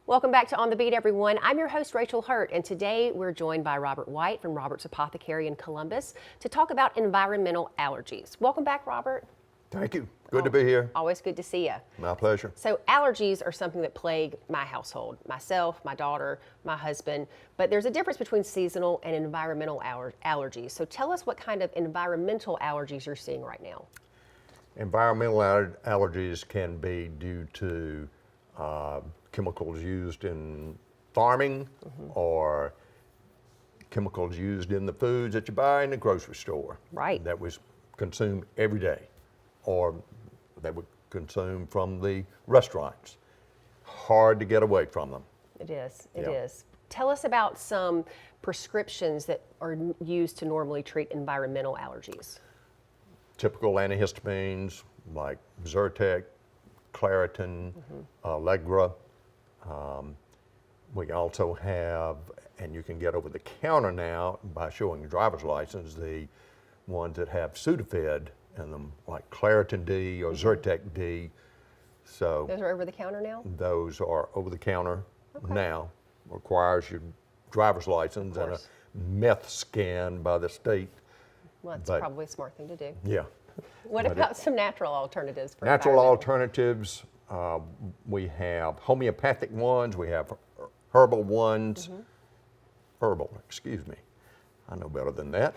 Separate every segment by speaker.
Speaker 1: Welcome back to On the Beat, everyone. I'm your host, Rachel Hurt, and today we're joined by Robert White from Robert's Apothecary in Columbus to talk about environmental allergies. Welcome back, Robert.
Speaker 2: Thank you. Good to be here.
Speaker 1: Always good to see you.
Speaker 2: My pleasure.
Speaker 1: So allergies are something that plague my household, myself, my daughter, my husband, but there's a difference between seasonal and environmental allergies. So tell us what kind of environmental allergies you're seeing right now.
Speaker 2: Environmental allergies can be due to chemicals used in farming or chemicals used in the foods that you buy in the grocery store.
Speaker 1: Right.
Speaker 2: That was consumed every day, or that we consume from the restaurants. Hard to get away from them.
Speaker 1: It is. It is. Tell us about some prescriptions that are used to normally treat environmental allergies.
Speaker 2: Typical antihistamines like Zyrtec, Claritin, Allegra. We also have, and you can get over the counter now by showing your driver's license, the ones that have Sudafed in them, like Claritin D or Zyrtec D. So
Speaker 1: those are over the counter now?
Speaker 2: Those are over the counter now. Requires your driver's license and a meth scan by the state.
Speaker 1: Well, that's probably a smart thing to do.
Speaker 2: Yeah.
Speaker 1: What about some natural alternatives for
Speaker 2: natural alternatives? We have homeopathic ones. We have herbal ones. Herbal, excuse me. I know better than that.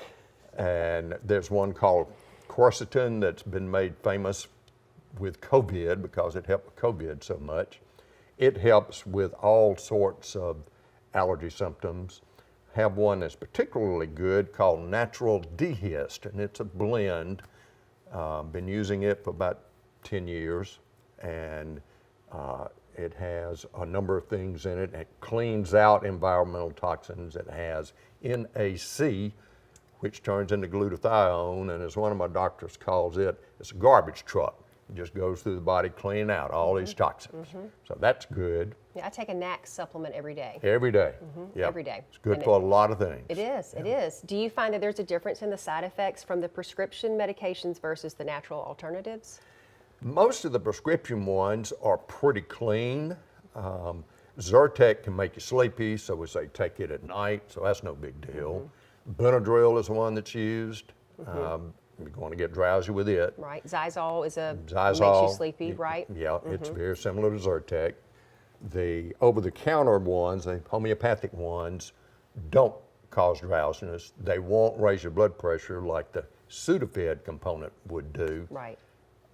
Speaker 2: And there's one called quercetin that's been made famous with COVID because it helped with COVID so much. It helps with all sorts of allergy symptoms. Have one that's particularly good called Natural Dehist, and it's a blend. Been using it for about 10 years, and it has a number of things in it. It cleans out environmental toxins. It has NAC, which turns into glutathione, and as one of my doctors calls it, it's a garbage truck. It just goes through the body cleaning out all these toxins. So that's good.
Speaker 1: Yeah, I take a NAC supplement every day.
Speaker 2: Every day.
Speaker 1: Every day.
Speaker 2: It's good for a lot of things.
Speaker 1: It is, it is. Do you find that there's a difference in the side effects from the prescription medications versus the natural alternatives?
Speaker 2: Most of the prescription ones are pretty clean. Zyrtec can make you sleepy, so we say take it at night, so that's no big deal. Benadryl is the one that's used. You're going to get drowsy with it.
Speaker 1: Right. Xylitol is makes you sleepy, right?
Speaker 2: Yeah, it's very similar to Zyrtec. The over-the-counter ones, the homeopathic ones, don't cause drowsiness. They won't raise your blood pressure like the Sudafed component would do.
Speaker 1: Right.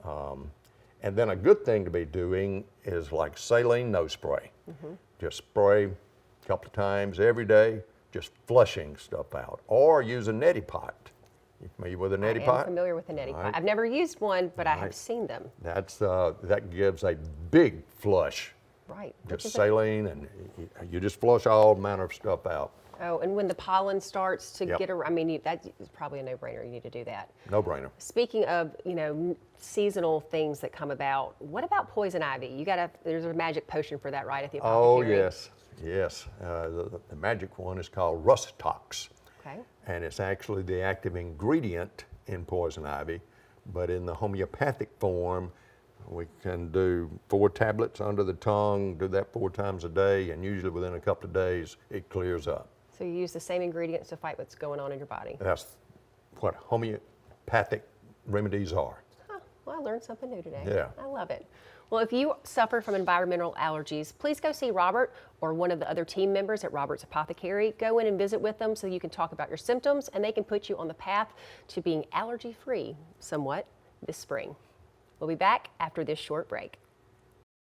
Speaker 2: And then a good thing to be doing is like saline nose spray. Just spray a couple of times every day, just flushing stuff out. Or use a neti pot. You familiar with a neti pot?
Speaker 1: I'm familiar with a neti pot. I've never used one, but I have seen them.
Speaker 2: That gives a big flush.
Speaker 1: Right.
Speaker 2: Just saline, and you just flush all manner of stuff out.
Speaker 1: Oh, and when the pollen starts to get around, I mean, that is probably a no-brainer. You need to do that.
Speaker 2: No-brainer.
Speaker 1: Speaking of, seasonal things that come about, what about poison ivy? There's a magic potion for that, right, at the apothecary?
Speaker 2: Oh, yes. The magic one is called Rust Tox.
Speaker 1: Okay.
Speaker 2: And it's actually the active ingredient in poison ivy, but in the homeopathic form, we can do 4 tablets under the tongue, do that 4 times a day, and usually within a couple of days, it clears up.
Speaker 1: So you use the same ingredients to fight what's going on in your body?
Speaker 2: That's what homeopathic remedies are.
Speaker 1: Huh. Well, I learned something new today.
Speaker 2: Yeah.
Speaker 1: I love it. Well, if you suffer from environmental allergies, please go see Robert or one of the other team members at Robert's Apothecary. Go in and visit with them so you can talk about your symptoms, and they can put you on the path to being allergy-free somewhat this spring. We'll be back after this short break.